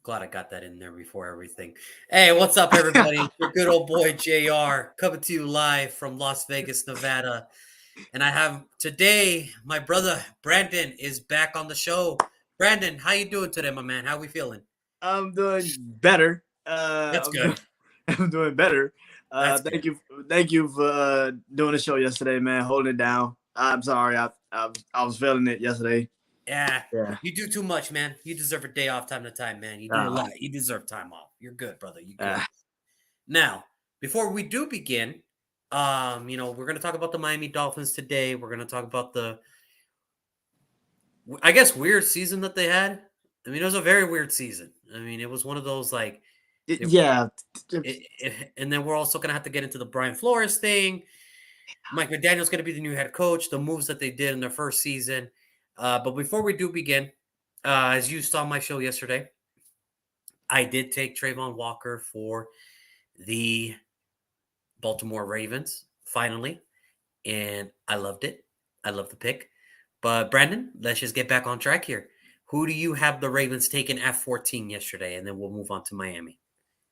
Glad I got that in there before everything. Hey, what's up, everybody? It's your good old boy JR coming to you live from Las Vegas, Nevada. And I have today my brother Brandon is back on the show. Brandon, how you doing today, my man? How we feeling? I'm doing better. That's good. I'm doing better. That's good. Thank you for doing the show yesterday, man. Holding it down. I'm sorry, I was feeling it yesterday. Yeah, Yeah. you do too much, man. You deserve a day off time to time, man. You do a Uh, lot. You deserve time off. You're good, brother. You uh, good. Now, before we do begin, we're going to talk about the Miami Dolphins today. We're going to talk about the, I guess, weird season that they had. I mean, it was a very weird season. I mean, it was one of those like, yeah. and then we're also going to have to get into the Brian Flores thing. Mike McDaniel's going to be the new head coach. The moves that they did in their first season. But before we do begin, as you saw my show yesterday, I did take Trayvon Walker for the Baltimore Ravens finally, and I loved it. I love the pick. But Brandon, let's just get back on track here. Who do you have the Ravens taking at 14 yesterday? And then we'll move on to Miami.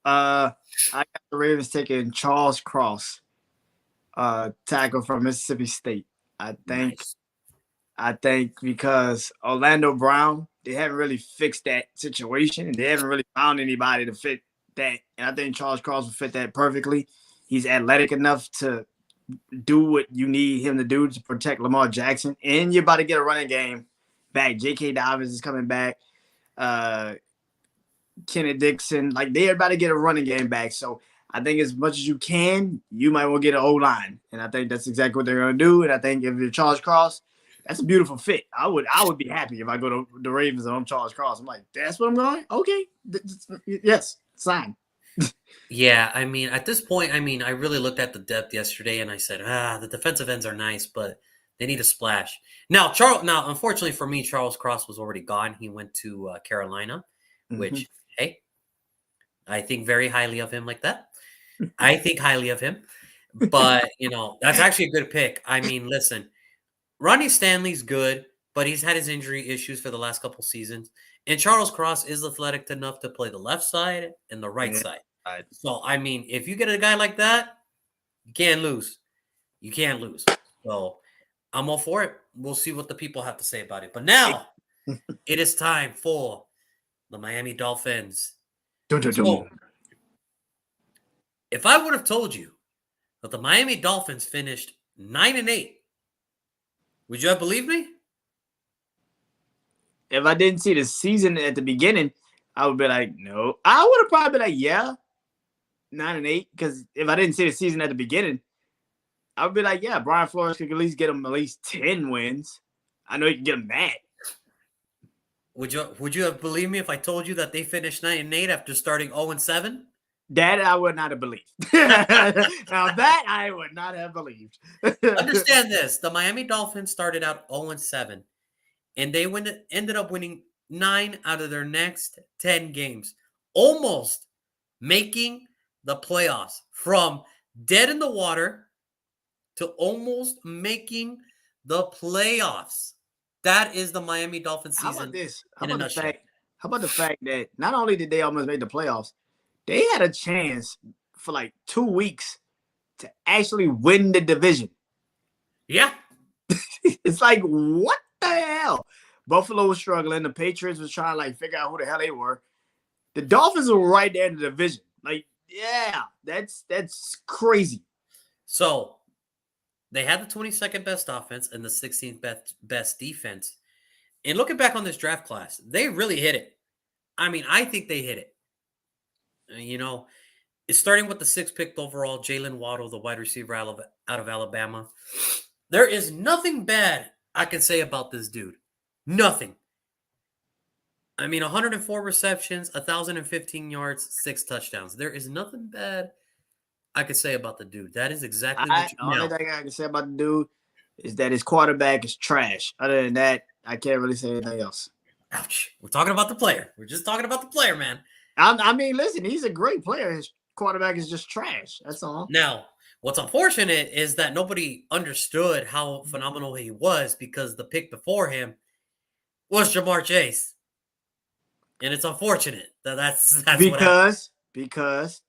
I got the Ravens taking Charles Cross, tackle from Mississippi State. I think Nice. I think because Orlando Brown, they haven't really fixed that situation, and they haven't really found anybody to fit that. And I think Charles Cross will fit that perfectly. He's athletic enough to do what you need him to do to protect Lamar Jackson, and you're about to get a running game back. J.K. Dobbins is coming back. Uh, Kenneth Dixon, like they're about to get a running game back. So I think as much as you can, you might want to get an O line, and I think that's exactly what they're going to do. And I think if you're Charles Cross, that's a beautiful fit. I would be happy if I go to the Ravens and I'm Charles Cross. I'm like, that's what I'm going. Okay, yes, sign. Yeah, I mean, at this point, I mean, I really looked at the depth yesterday and I said, the defensive ends are nice, but they need a splash. Now, unfortunately for me, Charles Cross was already gone. He went to Carolina, Mm-hmm. which, hey, I think very highly of him like that. I think highly of him. But, that's actually a good pick. I mean, listen, Ronnie Stanley's good, but he's had his injury issues for the last couple seasons. And Charles Cross is athletic enough to play the left side and the right Yeah. side. So, I mean, if you get a guy like that, you can't lose. You can't lose. So, I'm all for it. We'll see what the people have to say about it. But now it is time for the Miami Dolphins. Dun, dun, dun. So, if I would have told you that the Miami Dolphins finished 9-8, would you have believed me? If I didn't see the season at the beginning, I would be like, no. I would have probably been like, yeah, 9-8. Because if I didn't see the season at the beginning, I would be like, yeah, Brian Flores could at least get him at least 10 wins. I know he can get him that. Would you have believed me if I told you that they finished 9-8 after starting 0-7? That I would not have believed. Now that I would not have believed. Understand this: the Miami Dolphins started out 0-7, and they ended up winning 9 out of their next 10 games, almost making the playoffs. From dead in the water to almost making the playoffs. That is the Miami Dolphins How about season this? in a nutshell. How about the fact that not only did they almost make the playoffs, they had a chance for like 2 weeks to actually win the division. Yeah. It's like, what the hell? Buffalo was struggling. The Patriots was trying to like figure out who the hell they were. The Dolphins were right there in the division. Like, yeah, that's crazy. So they had the 22nd best offense and the 16th best defense. And looking back on this draft class, they really hit it. I mean, I think they hit it. It's starting with the 6th pick overall, Jalen Waddle, the wide receiver out of Alabama. There is nothing bad I can say about this dude. Nothing. I mean, 104 receptions, 1,015 yards, 6 touchdowns. There is nothing bad I could say about the dude. That is exactly what you Only now. thing I can say about the dude is that his quarterback is trash. Other than that, I can't really say anything else. Ouch. We're talking about the player. We're just talking about the player, man. I mean, listen, he's a great player. His quarterback is just trash. That's all. Now, what's unfortunate is that nobody understood how phenomenal he was because the pick before him was Jamar Chase. and it's unfortunate that's what happened. Because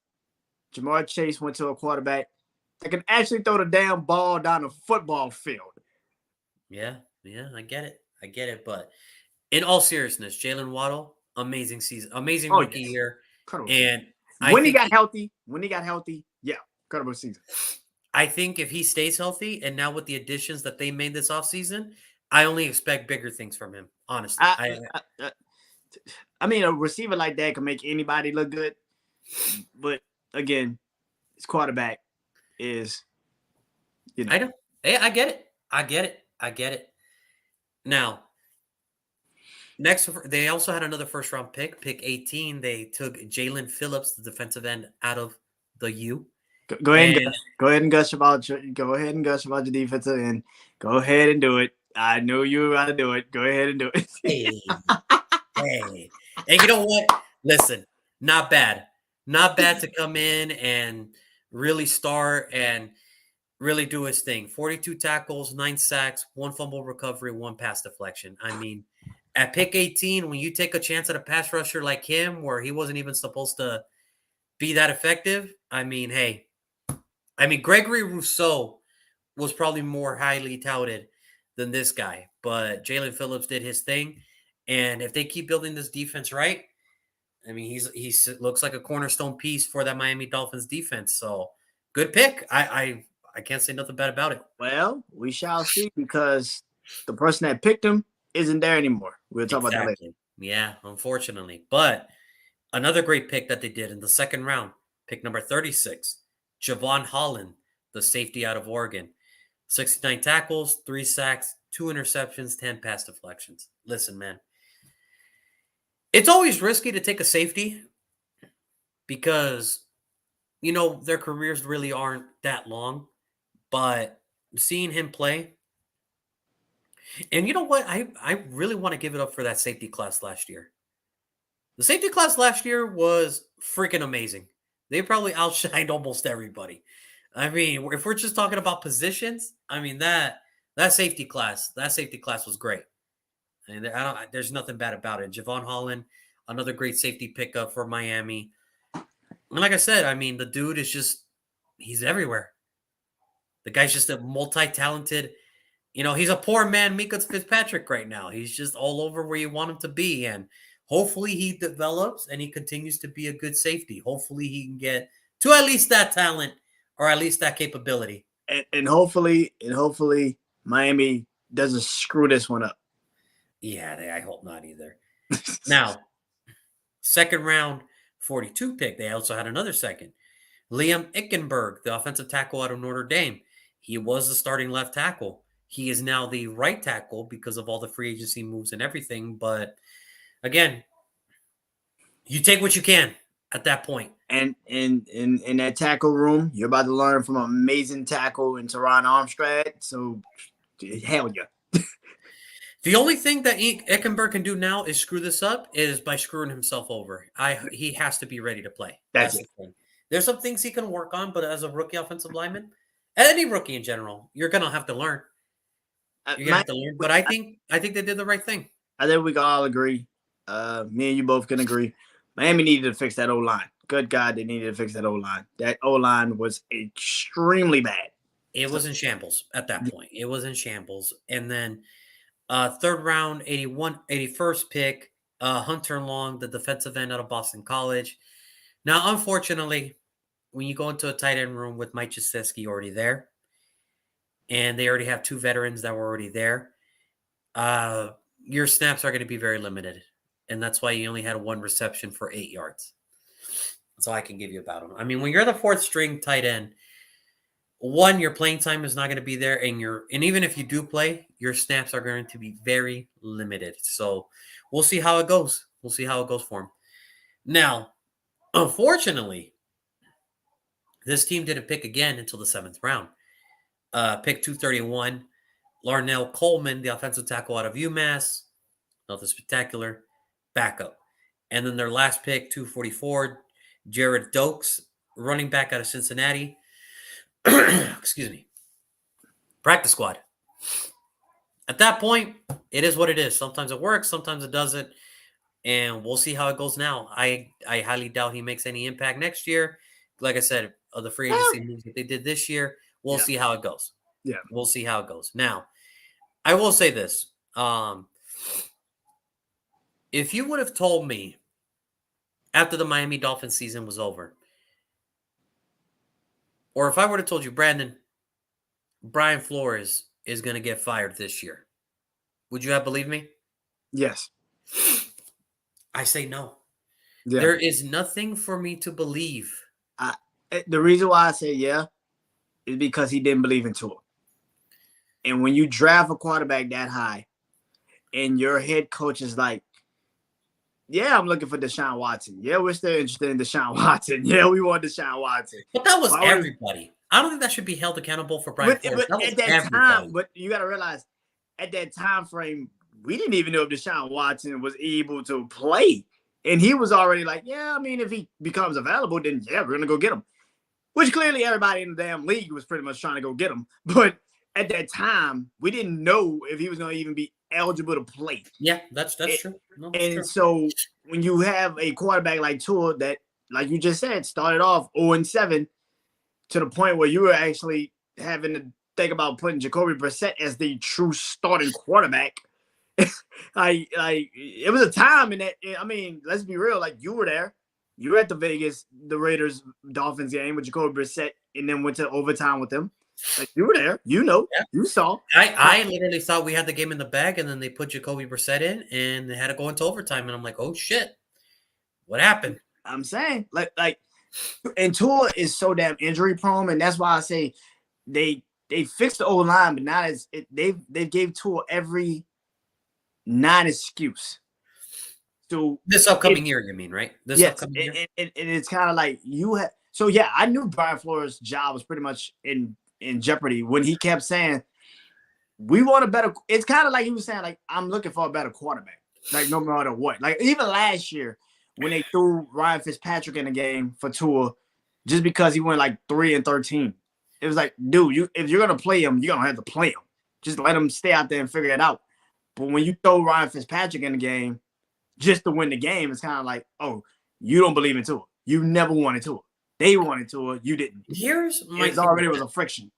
Jamar Chase went to a quarterback that can actually throw the damn ball down the football field. Yeah, yeah, I get it. But in all seriousness, Jalen Waddle, amazing season, amazing Oh rookie yes, year, incredible season. and I When he think got healthy, yeah, incredible season. I think if he stays healthy, and now with the additions that they made this offseason, I only expect bigger things from him. Honestly, I, I mean, a receiver like that can make anybody look good, but again, his quarterback is, I don't. Hey, I get it. I get it. I get it. Now, next, they also had another first round pick 18. They took Jalen Phillips, the defensive end, out of the U. go ahead and And gush. Go ahead and gush about your defensive end. Go ahead and do it. I knew you were about to do it. Go ahead and do it. hey, hey, and you know what? Listen, not bad. Not bad to come in and really start and really do his thing. 42 tackles, 9 sacks, 1 fumble recovery, 1 pass deflection. I mean, at pick 18, when you take a chance at a pass rusher like him, where he wasn't even supposed to be that effective, I mean, hey, Gregory Rousseau was probably more highly touted than this guy, but Jalen Phillips did his thing. And if they keep building this defense right, I mean, he's looks like a cornerstone piece for that Miami Dolphins defense. So good pick. I can't say nothing bad about it. Well, we shall see because the person that picked him isn't there anymore. We'll talk about that later. Exactly. Yeah, unfortunately. But another great pick that they did in the second round, pick number 36, Javon Holland, the safety out of Oregon. 69 tackles, 3 sacks, 2 interceptions, 10 pass deflections. Listen, man, it's always risky to take a safety because, their careers really aren't that long. But seeing him play, and you know what? I really want to give it up for that safety class last year. The safety class last year was freaking amazing. They probably outshined almost everybody. I mean, if we're just talking about positions, I mean that safety class was great. And there's nothing bad about it. Javon Holland, another great safety pickup for Miami. And like I said, I mean, the dude is he's everywhere. The guy's just a multi-talented. He's a poor man, Mika Fitzpatrick, right now. He's just all over where you want him to be. And hopefully he develops and he continues to be a good safety. Hopefully he can get to at least that talent or at least that capability. And hopefully Miami doesn't screw this one up. Yeah, I hope not either. Now, second round, 42 pick. They also had another second. Liam Ickenberg, the offensive tackle out of Notre Dame. He was the starting left tackle. He is now the right tackle because of all the free agency moves and everything. But again, you take what you can at that point. And in that tackle room, you're about to learn from an amazing tackle in Teron Armstead. So hell yeah. The only thing that Eckenberg can do now is screw this up is by screwing himself over. He has to be ready to play. That's The it. thing. There's some things he can work on, but as a rookie offensive lineman, any rookie in general, you're gonna have to learn. You're gonna have to learn. But I think they did the right thing. I think we can all agree. Me and you both can agree. Miami needed to fix that O line. Good God, they needed to fix that O line. That O line was extremely bad. It was in shambles at that point. It was in shambles. And then third round, 81st pick, Hunter Long, the defensive end out of Boston College. Now, unfortunately, when you go into a tight end room with Mike Gesicki already there, and they already have 2 veterans that were already there, your snaps are going to be very limited. And that's why you only had 1 reception for 8 yards. That's all I can give you about him. I mean, when you're the 4th string tight end, one, your playing time is not going to be there, and even if you do play, your snaps are going to be very limited. So we'll see how it goes. We'll see how it goes for him. Now, unfortunately, this team didn't pick again until the 7th round. Pick 231, Larnell Coleman, the offensive tackle out of UMass. Nothing spectacular. Backup. And then their last pick, 244, Jared Dokes, running back out of Cincinnati. Excuse me. Practice squad. At that point, it is what it is. Sometimes it works, sometimes it doesn't. and we'll see how it goes now. I highly doubt he makes any impact next year. Like I said, of the free Well, agency moves that they did this year, we'll yeah, see how it goes. yeah, We'll see how it goes. Now, I will say this. If you would have told me after the Miami Dolphins season was over, or if I would have told you, Brandon, Brian Flores is going to get fired this year, would you have believed me? yes, I say no. yeah. There is nothing for me to believe. The reason why I say yeah is because he didn't believe in Tua. And when you draft a quarterback that high, and your head coach is like, yeah, I'm looking for Deshaun Watson. Yeah, we're still interested in Deshaun Watson. Yeah, we want Deshaun Watson. But that was Why would everybody. I don't think that should be held accountable for Brian Flores. That was at that time, everybody. but you got to realize, at that time frame, we didn't even know if Deshaun Watson was able to play. And he was already like, yeah, I mean, if he becomes available, then yeah, we're going to go get him. Which clearly everybody in the damn league was pretty much trying to go get him. But at that time, we didn't know if he was going to even be eligible to play. Yeah, that's true. No, that's And true. so when you have a quarterback like Tua that, like you just said, started off 0-7 to the point where you were actually having to think about putting Jacoby Brissett as the true starting quarterback. like it was a time in that. I mean, let's be real. Like you were there. You were at the Raiders Dolphins game with Jacoby Brissett, and then went to overtime with them. Like you were there. You know, Yeah. you saw. I literally thought we had the game in the bag, and then they put Jacoby Brissett in, and they had to go into overtime. And I'm like, oh shit, what happened? I'm saying, and Tua is so damn injury prone, and that's why I say they fixed the old line, but now they gave Tua every non-excuse. So This upcoming year, you mean, right? This yes, upcoming year. and it's kind of like you have. So yeah, I knew Brian Flores' job was pretty much in jeopardy when he kept saying, "We want a better." It's kind of like he was saying, like, "I'm looking for a better quarterback." Like no matter what. Like even last year when they threw Ryan Fitzpatrick in the game for Tua, just because he went like 3-13, it was like, dude, if you're gonna play him, you're gonna have to play him. Just let him stay out there and figure it out. But when you throw Ryan Fitzpatrick in the game just to win the game, it's kind of like, oh, you don't believe in Tua. You never wanted Tua. They wanted Tua. You didn't. Here's my It already was a friction.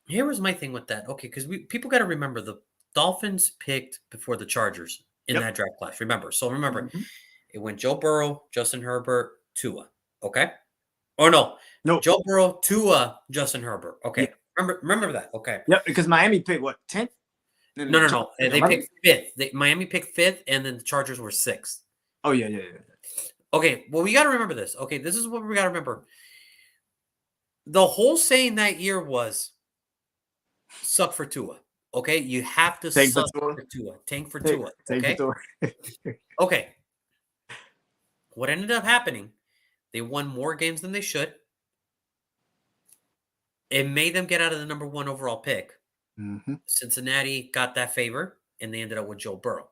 Here was my thing with that. Okay, because people got to remember the Dolphins picked before the Chargers in Yep. that draft class. Remember, so remember, Mhm. it went Joe Burrow, Justin Herbert, Tua. Okay, or no, No. Joe Burrow, Tua, Justin Herbert. Okay, Yeah. remember that. Okay, Yep. Because Miami picked what 10th? no. They picked fifth. Miami picked fifth, and then the Chargers were sixth. Oh yeah. Okay, well we got to remember this. Okay, this is what we got to remember. The whole saying that year was suck for Tua. Okay, you have to Tank for suck Tua. for Tua. Tank for Tank Tua. for Okay. Tua. Okay. What ended up happening? They won more games than they should. It made them get out of the number one overall pick. Mm-hmm. Cincinnati got that favor, and they ended up with Joe Burrow.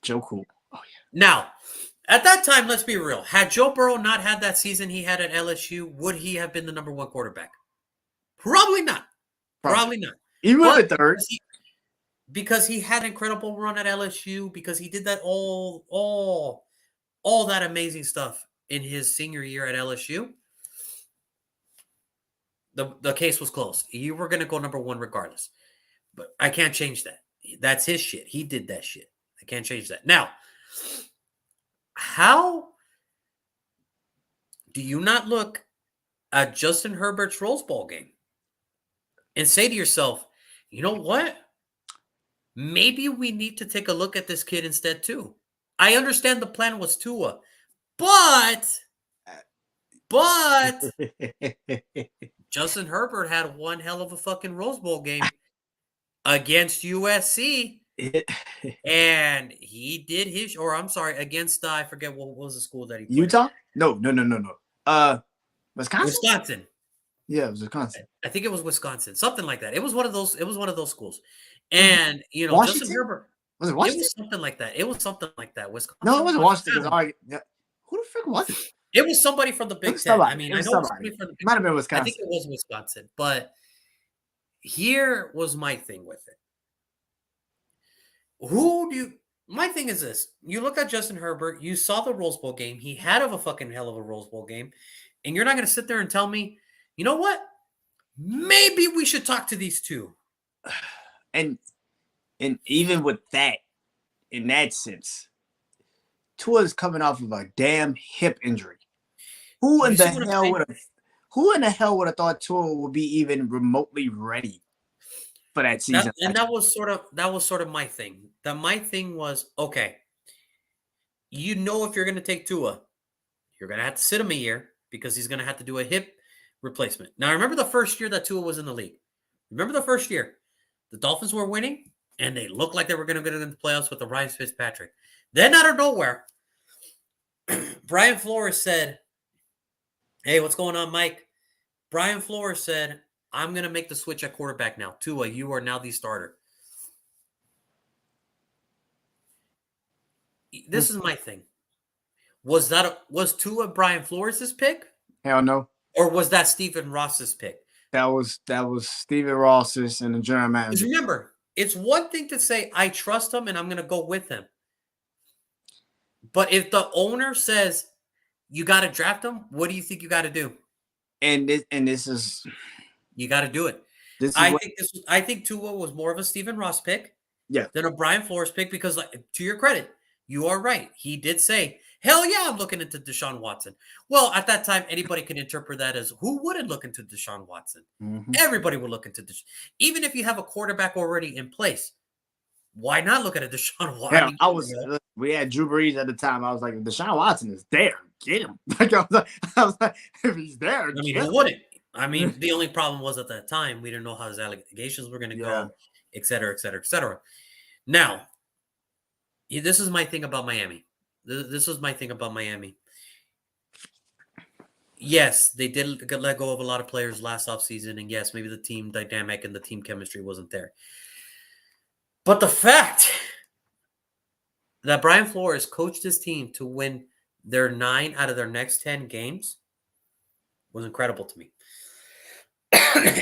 Joe Cool. Oh yeah. Now, at that time, let's be real. Had Joe Burrow not had that season he had at LSU, would he have been the number one quarterback? Probably not. Probably not. Even But with third. because he had an incredible run at LSU, because he did that all that amazing stuff in his senior year at LSU, the case was closed. You were going to go number one regardless. But I can't change that. That's his shit. He did that shit. I can't change that. Now, how do you not look at Justin Herbert's Rose Bowl game and say to yourself, you know what? Maybe we need to take a look at this kid instead too. I understand the plan was Tua, but Justin Herbert had one hell of a fucking Rose Bowl game against USC, and he did his. Or I'm sorry, against I forget what was the school that he played. Utah? No. Wisconsin. Wisconsin. Yeah, it was Wisconsin. I think it was Wisconsin, something like that. It was one of those. It was one of those schools, and Washington? Justin Herbert. Was it It Washington? was something like that. It was something like that. Wisconsin. No, it wasn't Washington. Who the frick was it? It was somebody from the Big Ten. Somebody. I mean, It I was know it was somebody. somebody from the Big Might have Ten. been I Wisconsin. think it was Wisconsin, but here was my thing with it. Who do you My thing is this: you look at Justin Herbert, you saw the Rose Bowl game. He had of a fucking hell of a Rose Bowl game, and you're not going to sit there and tell me, you know what? Maybe we should talk to these two. And even with that, in that sense, Tua's coming off of a damn hip injury. Who in the hell would have thought Tua would be even remotely ready for that season? That was sort of my thing. My thing was, okay, if you're going to take Tua, you're going to have to sit him a year because he's going to have to do a hip replacement. Now, remember the first year that Tua was in the league. Remember the first year, the Dolphins were winning, and they looked like they were going to get into the playoffs with the Ryan Fitzpatrick. Then out of nowhere, Brian Flores said, "Hey, what's going on, Mike?" Brian Flores said, "I'm going to make the switch at quarterback now. Tua, you are now the starter." This is my thing. Was Tua Brian Flores' pick? Hell no. Or was that Stephen Ross's pick? That was Stephen Ross's and the general manager. Because remember, it's one thing to say, I trust him and I'm going to go with him. But if the owner says you got to draft him, what do you think you got to do? And this is you got to do it. I think Tua was more of a Stephen Ross pick than a Brian Flores pick because, like, to your credit, you are right. He did say, hell yeah, I'm looking into Deshaun Watson. Well, at that time, anybody could interpret that as who wouldn't look into Deshaun Watson? Mm-hmm. Everybody would look into Deshaun. Even if you have a quarterback already in place, why not look at a Deshaun Watson? Yeah, we had Drew Brees at the time. I was like, Deshaun Watson is there. Get him. I was like, if he's there, who wouldn't? I mean, the only problem was at that time, we didn't know how his allegations were going to go, et cetera, et cetera, et cetera. Now, this is my thing about Miami. This was my thing about Miami. Yes, they did let go of a lot of players last offseason, and yes, maybe the team dynamic and the team chemistry wasn't there. But the fact that Brian Flores coached his team to win their 9 out of their next 10 games was incredible to me.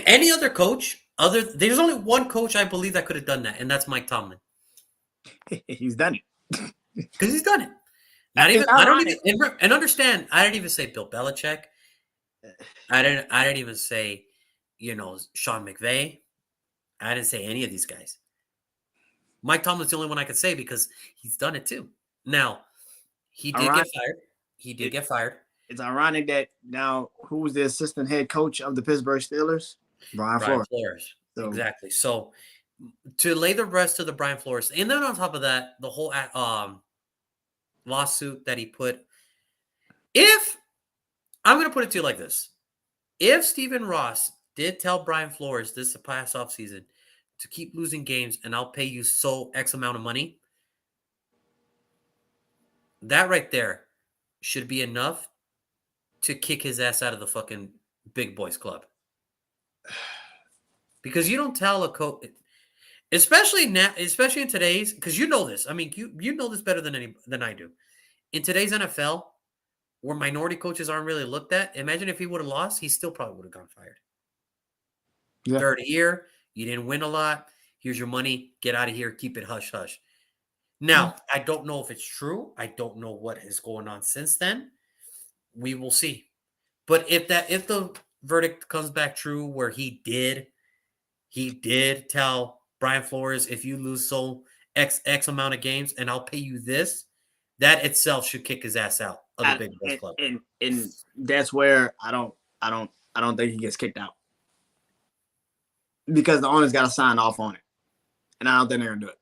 Any other coach, there's only one coach I believe that could have done that, and that's Mike Tomlin. He's done it. Because he's done it. And understand, I didn't even say Bill Belichick. I didn't even say, Sean McVay. I didn't say any of these guys. Mike Tomlin's the only one I could say because he's done it too. Now, he did get fired. He did get fired. It's ironic that now who was the assistant head coach of the Pittsburgh Steelers? Brian Flores. So, exactly. So to lay the rest of the Brian Flores, and then on top of that, the whole lawsuit that he put. I'm going to put it to you like this. If Stephen Ross did tell Brian Flores this past offseason to keep losing games and I'll pay you X amount of money, that right there should be enough to kick his ass out of the fucking big boys club. Because you don't tell a coach, especially in today's, because you know this. I mean, you know this better than I do. In today's NFL, where minority coaches aren't really looked at, imagine if he would have lost, he still probably would have gone fired. Yeah. Third year, you didn't win a lot. Here's your money. Get out of here. Keep it hush hush. Now, I don't know if it's true. I don't know what is going on since then. We will see. But if the verdict comes back true, where he did tell Brian Flores, if you lose X amount of games and I'll pay you this, that itself should kick his ass out of the big boys club. And that's where I don't think he gets kicked out. Because the owner's got to sign off on it. And I don't think they're going to do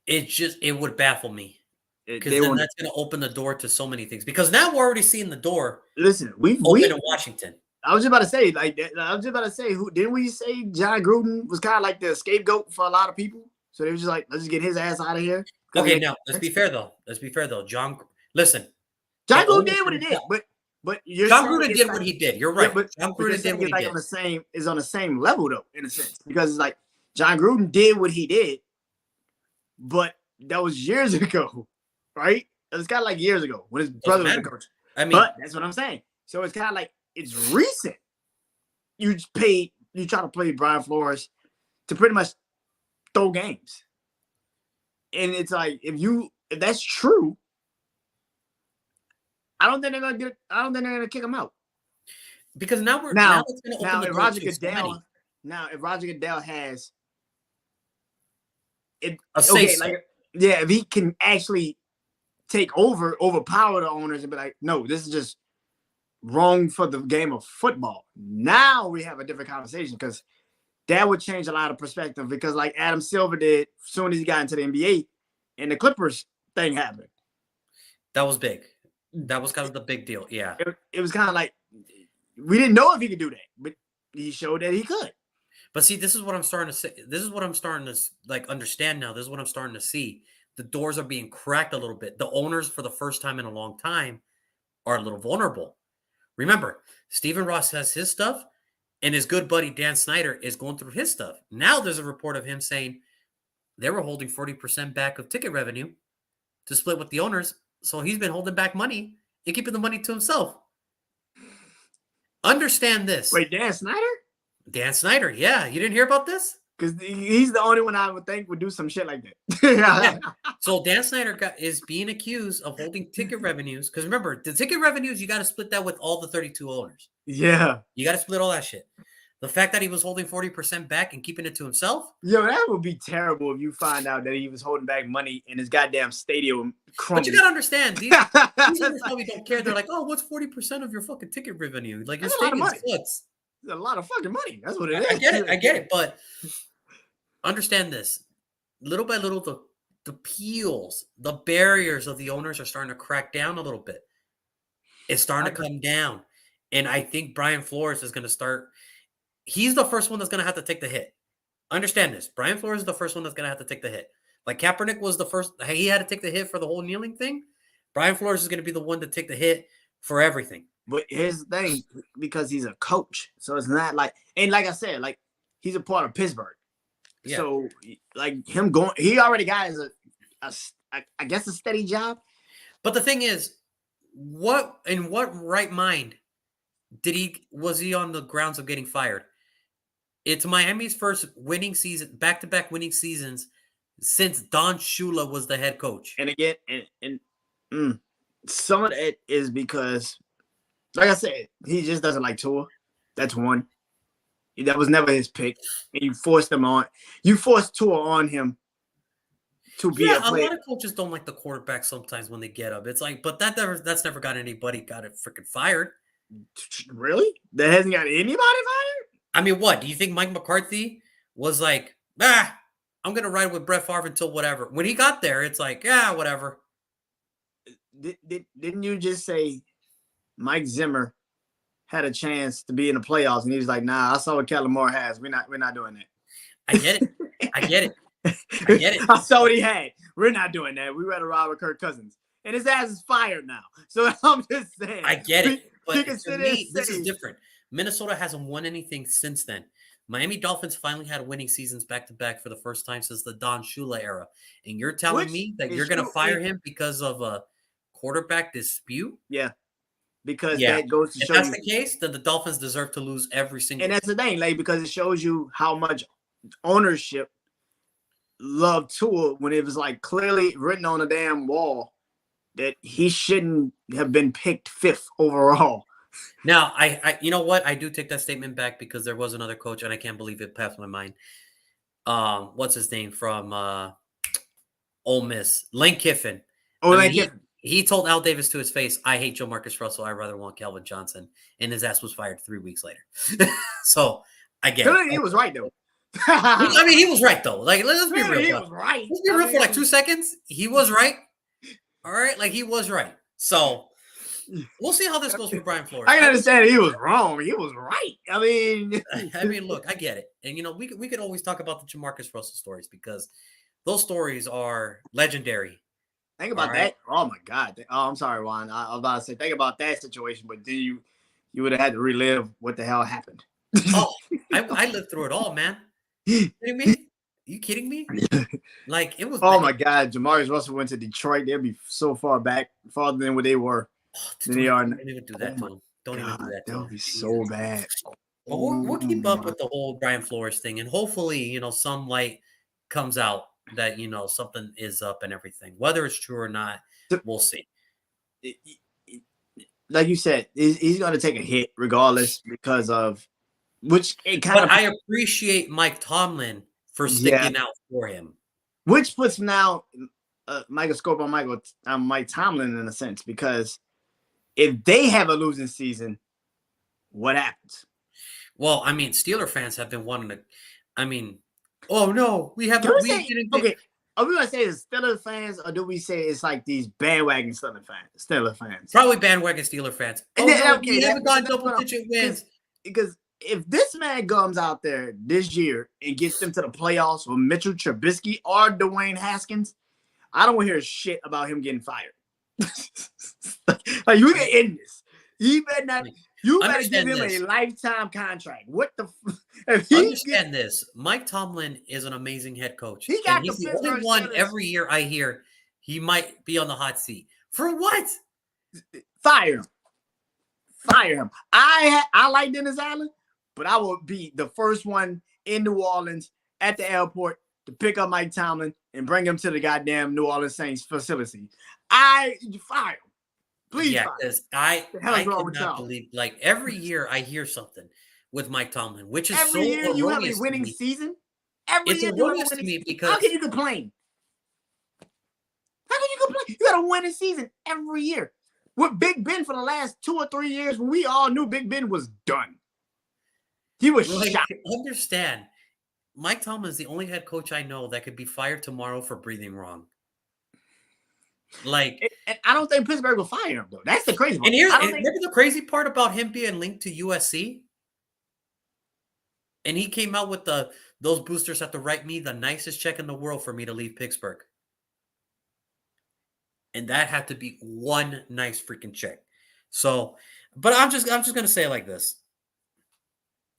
it. It would baffle me. Because then that's going to open the door to so many things. Because now we're already seeing the door. Listen, we in Washington. I was just about to say, who didn't we say John Gruden was kind of like the scapegoat for a lot of people? So they were just like, let's just get his ass out of here. Okay, now let's be fair though. John Gruden did what he did, but John Gruden did what he did. You're right. But John Gruden did what he did. On the same level though, in a sense, because it's like John Gruden did what he did, but that was years ago, right? It was kind of like years ago when his brother was the coach. But that's what I'm saying. So it's kind of like it's recent. You try to play Brian Flores to pretty much throw games. And it's like if that's true, I don't think they're gonna kick him out. Because now Now, it's going to open now the if door Roger to so many. Goodell has it, A say okay, so. like if he can actually overpower the owners and be like, no, this is just wrong for the game of football. Now we have a different conversation because that would change a lot of perspective. Because like Adam Silver did, as soon as he got into the NBA, and the Clippers thing happened, That was big. That was kind of the big deal. Yeah. it was kind of like we didn't know if he could do that, but he showed that he could. But see, this is what I'm starting to say. This is what I'm starting to like understand now. This is what I'm starting to see. The doors are being cracked a little bit. The owners, for the first time in a long time, are a little vulnerable. Remember, Stephen Ross has his stuff, and his good buddy Dan Snyder is going through his stuff. Now there's a report of him saying they were holding 40% back of ticket revenue to split with the owners. So he's been holding back money and keeping the money to himself. Understand this. Wait, Dan Snyder? Dan Snyder, yeah. You didn't hear about this? Because he's the only one I would think would do some shit like that. Yeah. So Dan Snyder is being accused of holding ticket revenues. Because remember, the ticket revenues, you got to split that with all the 32 owners. Yeah. You got to split all that shit. The fact that he was holding 40% back and keeping it to himself. Yo, that would be terrible if you find out that he was holding back money in his goddamn stadium crumbled. But you got to understand, these owners probably don't care. They're like, oh, what's 40% of your fucking ticket revenue? Like, your stadium sucks. It's a lot of fucking money. That's what it is. I get it. But understand this. Little by little, the peels, the barriers of the owners are starting to crack down a little bit. It's starting to come down. And I think Brian Flores is going to start. He's the first one that's going to have to take the hit. Understand this. Brian Flores is the first one that's going to have to take the hit. Like Kaepernick was the first. He had to take the hit for the whole kneeling thing. Brian Flores is going to be the one to take the hit for everything. But here's the thing, because he's a coach. So it's not like, and like I said, like he's a part of Pittsburgh. Yeah. So like him going, he already got I guess a steady job. But the thing is, what right mind was he on the grounds of getting fired? It's Miami's first winning season, back-to-back winning seasons since Don Shula was the head coach. And again, and some of it is because, like I said, he just doesn't like Tua. That's one. That was never his pick. And you forced Tua on him to be a player. A lot of coaches don't like the quarterback sometimes when they get up. It's like, but that's never got anybody got it freaking fired. Really? That hasn't got anybody fired? I mean, what? Do you think Mike McCarthy was like, I'm going to ride with Brett Favre until whatever? When he got there, it's like, whatever. Didn't you just say Mike Zimmer had a chance to be in the playoffs, and he was like, "Nah, I saw what Kellen Moore has. We're not doing that." I get it. I saw what he had. We're not doing that. We rather ride with Kirk Cousins, and his ass is fired now. So I'm just saying. I get it, but to me, this is different. Minnesota hasn't won anything since then. Miami Dolphins finally had winning seasons back-to-back for the first time since the Don Shula era. And you're telling me that you're going to fire him because of a quarterback dispute? Yeah. Because that goes to show you. If that's the case, then the Dolphins deserve to lose every single. And that's the thing, like, because it shows you how much ownership loved Tua when it was like clearly written on a damn wall that he shouldn't have been picked 5th overall. Now, I you know what? I do take that statement back because there was another coach, and I can't believe it passed my mind. What's his name from Ole Miss? Lane Kiffin. Lane Kiffin. He told Al Davis to his face, "I hate Joe Marcus Russell. I rather want Calvin Johnson," and his ass was fired 3 weeks later. So I get it. He was right though. I mean, he was right though. Like, let's be real. He was right. Let's be real for like 2 seconds. He was right. All right, like he was right. So we'll see how this goes for Brian Flores. I can understand he was wrong. He was right. I mean, look, I get it, and we could always talk about the Jamarcus Russell stories because those stories are legendary. Think about that. Oh my God. Oh, I'm sorry, Juan. I was about to say, think about that situation, but then you would have had to relive what the hell happened. Oh, I lived through it all, man. You kidding me? You kidding me? Like it was. Oh my God, Jamarcus Russell went to Detroit. They'd be so far back, farther than what they were. Don't even do that to them. Don't even do that. That would be so bad. But we'll keep up with the whole Brian Flores thing, and hopefully, some light comes out that something is up and everything. Whether it's true or not, we'll see. Like you said, he's going to take a hit regardless because of which it kind But of. I appreciate Mike Tomlin for sticking out for him. Which puts now microscope on Mike Tomlin in a sense, because if they have a losing season, what happens? Well, I mean, Steeler fans have been wanting to. I mean, oh no, we haven't. Okay, are we gonna say it's Steeler fans, or do we say it's like these bandwagon Steeler fans? Probably bandwagon Steeler fans. Oh no, we haven't got double-digit wins. Because if this man comes out there this year and gets them to the playoffs with Mitchell Trubisky or Dwayne Haskins, I don't want to hear shit about him getting fired. Like you can end this. You better not. You better give him a lifetime contract. What the? Understand this. Mike Tomlin is an amazing head coach. He's the only one every year I hear he might be on the hot seat. For what? Fire him. Fire him. I like Dennis Allen, but I will be the first one in New Orleans at the airport to pick up Mike Tomlin and bring him to the goddamn New Orleans Saints facility. Fire him. Please. Yeah, because I cannot believe, like, every year I hear something with Mike Tomlin, which is every year you have a winning season. Every year you have a winning season. Because how can you complain? How can you complain? You got a winning season every year. With Big Ben for the last 2 or 3 years, when we all knew Big Ben was done. He was shot. Understand, Mike Tomlin is the only head coach I know that could be fired tomorrow for breathing wrong. Like, and I don't think Pittsburgh will fire him though. That's the crazy part. And remember the crazy part about him being linked to USC? And he came out with those boosters have to write me the nicest check in the world for me to leave Pittsburgh. And that had to be one nice freaking check. So, but I'm just gonna say it like this.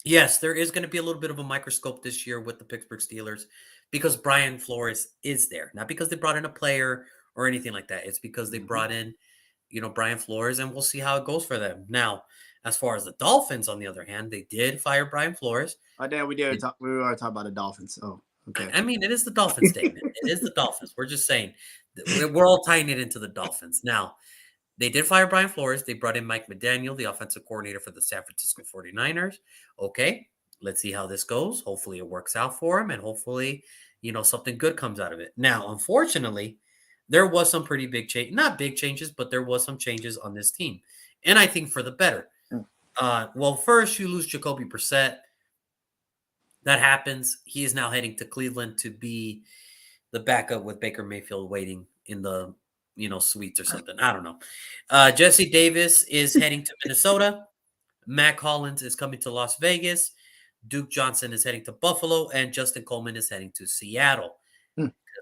Yes, there is going to be a little bit of a microscope this year with the Pittsburgh Steelers because Brian Flores is there. Not because they brought in a player or anything like that. It's because they brought in, Brian Flores, and we'll see how it goes for them. Now, as far as the Dolphins, on the other hand, they did fire Brian Flores. Oh, damn, we were talking about the Dolphins. Oh, okay. I mean, it is the Dolphins statement. It is the Dolphins. We're just saying. We're all tying it into the Dolphins. Now, they did fire Brian Flores. They brought in Mike McDaniel, the offensive coordinator for the San Francisco 49ers. Okay, let's see how this goes. Hopefully it works out for him, and hopefully, something good comes out of it. Now, unfortunately, there was some pretty big change, not big changes, but there was some changes on this team. And I think for the better. Well, first you lose Jacoby Brissett. That happens. He is now heading to Cleveland to be the backup with Baker Mayfield waiting in the suites or something. I don't know. Jesse Davis is heading to Minnesota. Matt Collins is coming to Las Vegas. Duke Johnson is heading to Buffalo. And Justin Coleman is heading to Seattle.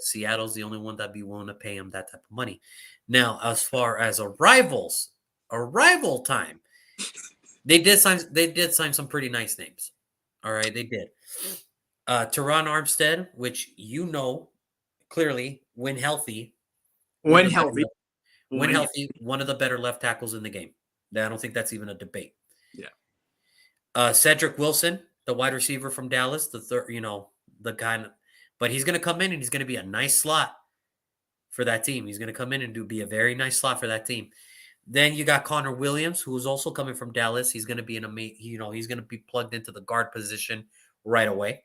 Seattle's the only one that'd be willing to pay him that type of money. Now, as far as arrival time, they did sign some pretty nice names. All right, they did. Teron Armstead, which clearly, when healthy, one of the better left tackles in the game. I don't think that's even a debate. Yeah. Cedric Wilson, the wide receiver from Dallas, the third, the guy, but he's going to come in and he's going to be a nice slot for that team. He's going to come in and be a very nice slot for that team. Then you got Connor Williams, who is also coming from Dallas. He's going to be he's going to be plugged into the guard position right away.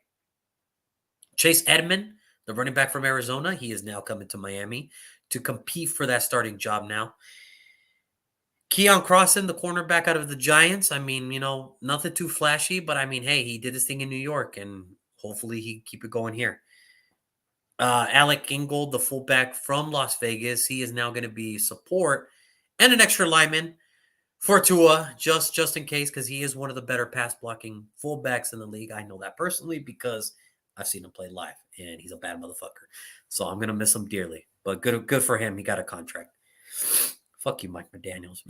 Chase Edmond, the running back from Arizona, he is now coming to Miami to compete for that starting job now. Keon Crossan, the cornerback out of the Giants. I mean, nothing too flashy, but I mean, hey, he did his thing in New York, and hopefully he keep it going here. Alec Ingold, the fullback from Las Vegas, he is now going to be support and an extra lineman for Tua, just in case, because he is one of the better pass blocking fullbacks in the league. I know that personally because I've seen him play live, and he's a bad motherfucker. So I'm going to miss him dearly. But good for him. He got a contract. Fuck you, Mike McDaniels.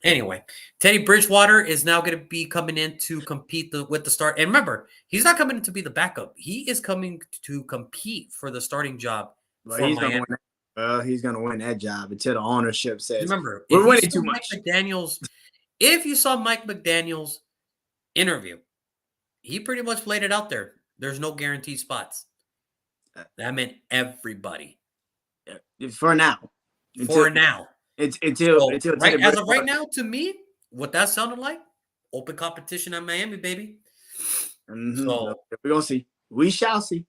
Anyway, Teddy Bridgewater is now going to be coming in to compete with the start. And remember, he's not coming in to be the backup. He is coming to compete for the starting job. He's going to win that job until the ownership says, remember, we're winning too much. If you saw Mike McDaniels' interview, he pretty much laid it out there. There's no guaranteed spots. That meant everybody for now. for now. Until So Teddy as of right Bridgewater. now, to me, what that sounded like, open competition at Miami, baby. So We're gonna see. We shall see.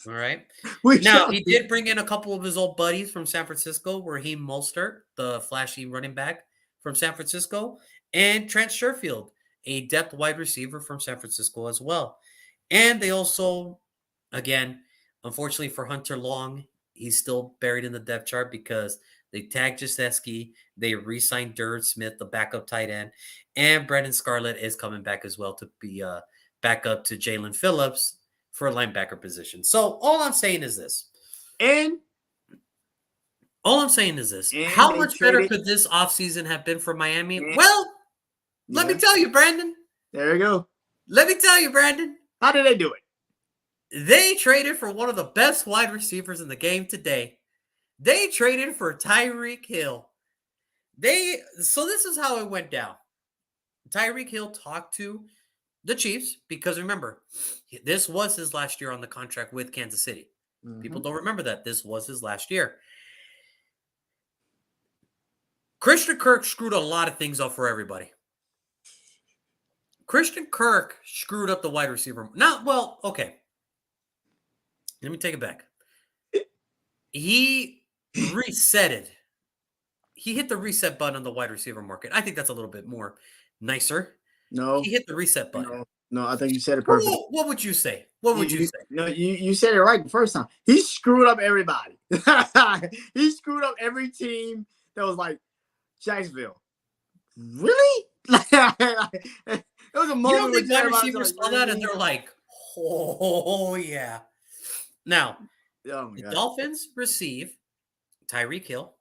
all right. We Now shall he see. did bring in a couple of his old buddies from San Francisco, Raheem Mostert, the flashy running back from San Francisco, and Trent Sherfield, a depth wide receiver from San Francisco as well. And they also, again, unfortunately for Hunter Long, he's still buried in the depth chart because they tagged Jaseski, they re-signed Durrett Smith, the backup tight end, and Brendan Scarlett is coming back as well to be back up to Jalen Phillips for a linebacker position. So all I'm saying is this. And How they much better traded. could this offseason have been for Miami? And, Well, let me tell you, Brandon. There you go. Let me tell you, Brandon. How did they do it? They traded for one of the best wide receivers in the game today. They traded for Tyreek Hill. So this is how it went down. Tyreek Hill talked to the Chiefs because remember, this was his last year on the contract with Kansas City. People don't remember that. This was his last year. Christian Kirk screwed a lot of things up for everybody. Christian Kirk screwed up the wide receiver. Okay. Let me take it back. He reset it. He hit the reset button on the wide receiver market. I think that's a little bit more nicer. No. He hit the reset button. No, I think you said it perfectly. What would you say? What would you say? No, you said it right the first time. He screwed up everybody. He screwed up every team that was like Jacksonville. Really? It was a moment The wide everybody receivers was saw that and they're like, oh, yeah. Now, the Dolphins receive Tyreek Hill.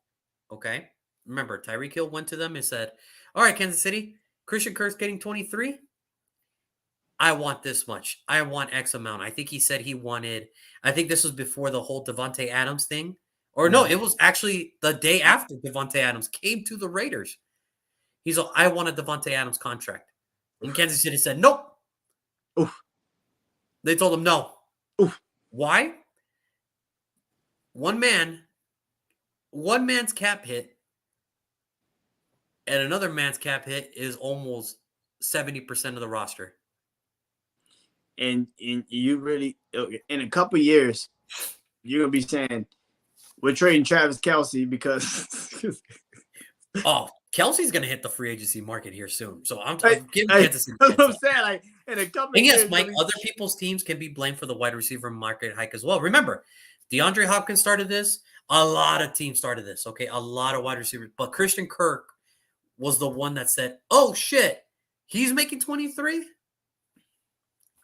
Okay. Remember, Tyreek Hill went to them and said, all right, Kansas City, Christian Kirk's getting 23. I want this much. I want X amount. I think he said he wanted, I think this was before the whole Devontae Adams thing. Or no, it was actually the day after Devontae Adams came to the Raiders. He's like, I want a Devontae Adams contract. And Kansas City said, nope. Oof. They told him no. Oof. Why? One man's cap hit and another man's cap hit is almost 70% of the roster. And you really, in a couple years, you're going to be saying, we're trading Travis Kelce because... Kelsey's going to hit the free agency market here soon. So I'm giving Kansas City. That's what I'm saying. Like, in a couple and yes, years, Mike, other people's teams can be blamed for the wide receiver market hike as well. Remember, DeAndre Hopkins started this. A lot of teams started this, okay? A lot of wide receivers. But Christian Kirk was the one that said, oh, shit, he's making 23?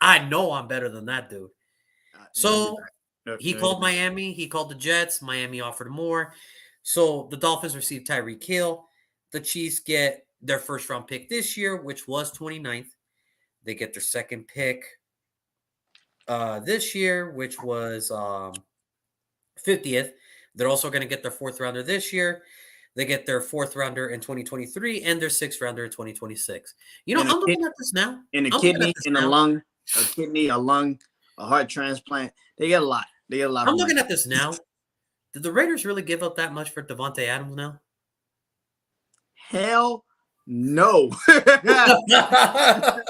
I know I'm better than that, dude. So he called Miami. He called the Jets. Miami offered more. So the Dolphins received Tyreek Hill. The Chiefs get their first-round pick this year, which was 29th. They get their second pick this year, which was 50th. They're also going to get their fourth rounder this year. They get their fourth rounder in 2023 and their sixth rounder in 2026. I'm looking at this now. In a kidney, in a lung, a kidney, a lung, a heart transplant. They get a lot. I'm looking at this now. Did the Raiders really give up that much for Devontae Adams now? Hell no. I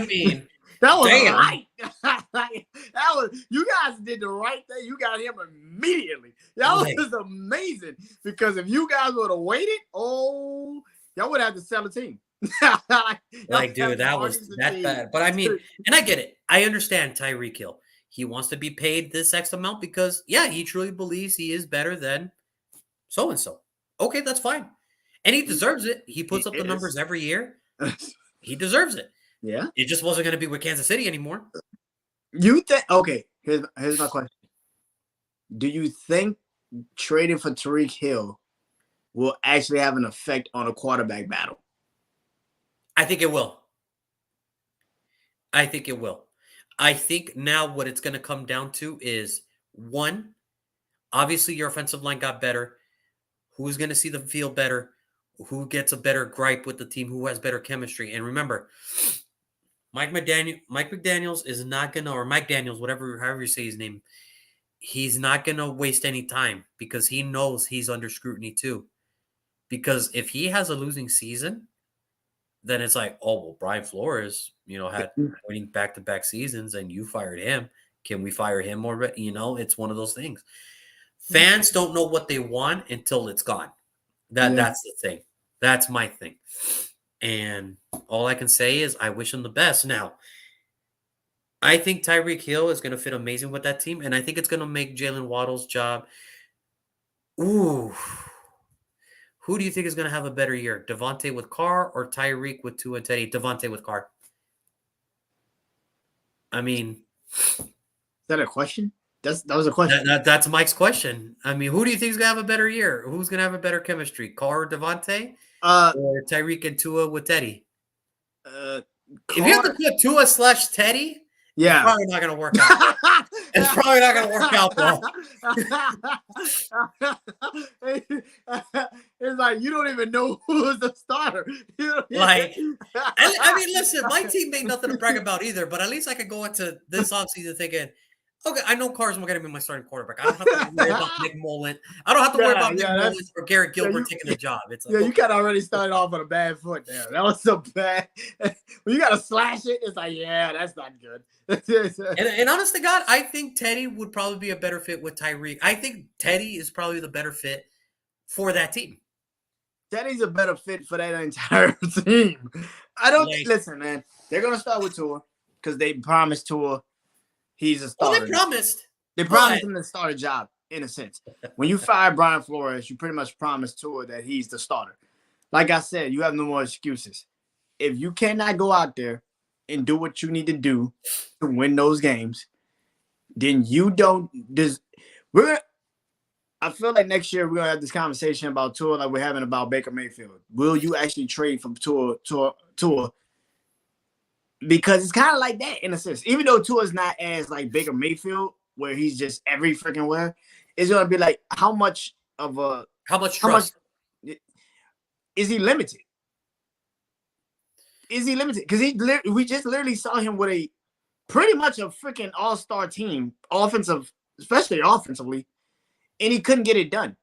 mean, that was right. That was, you guys did the right thing. You got him immediately. That was amazing. Because if you guys would have waited, y'all would have to sell a team. Dude, that was that bad. But I mean, and I get it. I understand Tyreek Hill. He wants to be paid this X amount because, yeah, he truly believes he is better than so-and-so. Okay, that's fine. And he deserves it. He puts up the numbers every year. He deserves it. Yeah. It just wasn't going to be with Kansas City anymore. You think, okay, here's my question. Do you think trading for Tyreek Hill will actually have an effect on a quarterback battle? I think it will. I think now what it's going to come down to is, one, obviously your offensive line got better. Who's going to see the field better? Who gets a better gripe with the team? Who has better chemistry? And remember, Mike McDaniels is not gonna, or Mike Daniels, whatever, however you say his name, he's not gonna waste any time because he knows he's under scrutiny too. Because if he has a losing season, then it's like, oh well, Brian Flores, had winning back-to-back seasons, and you fired him. Can we fire him more? It's one of those things. Fans don't know what they want until it's gone. That's the thing. That's my thing. And all I can say is I wish him the best. Now, I think Tyreek Hill is going to fit amazing with that team, and I think it's going to make Jalen Waddle's job. Ooh. Who do you think is going to have a better year? Devontae with Carr or Tyreek with Tua and Teddy? Devontae with Carr. I mean, is that a question? That was a question. That's Mike's question. I mean, who do you think is going to have a better year? Who's going to have a better chemistry? Carr or Devontae? Or Tyreek and Tua with Teddy? If you have to put Tua / Teddy, yeah, it's probably not going to work out. It's probably not going to work out, bro. It's like you don't even know who's the starter. I mean, listen, my team ain't nothing to brag about either, but at least I could go into this offseason thinking, okay, I know Carr's going to be my starting quarterback. I don't have to worry about Nick Mullen. I don't have to worry about Nick Mullen or Garrett Gilbert taking the job. It's like, you kind of already started off on a bad foot there. That was so bad. When you got to slash it, it's like, yeah, that's not good. and honest to God, I think Teddy would probably be a better fit with Tyreek. I think Teddy is probably the better fit for that team. Teddy's a better fit for that entire team. I don't listen, man. They're gonna start with Tua because they promised Tua he's a starter. Well, they promised. They promised him to start a job, in a sense. When you fire Brian Flores, you pretty much promised Tua that he's the starter. Like I said, you have no more excuses. If you cannot go out there and do what you need to do to win those games, then you don't. I feel like next year we're gonna have this conversation about Tua like we're having about Baker Mayfield. Will you actually trade from Tua? Because it's kind of like that in a sense. Even though Tua's not as like Baker Mayfield, where he's just every freaking where, it's gonna be like how much trust is he limited? Is he limited? Because we just literally saw him with a pretty much a freaking all-star team, especially offensively, and he couldn't get it done.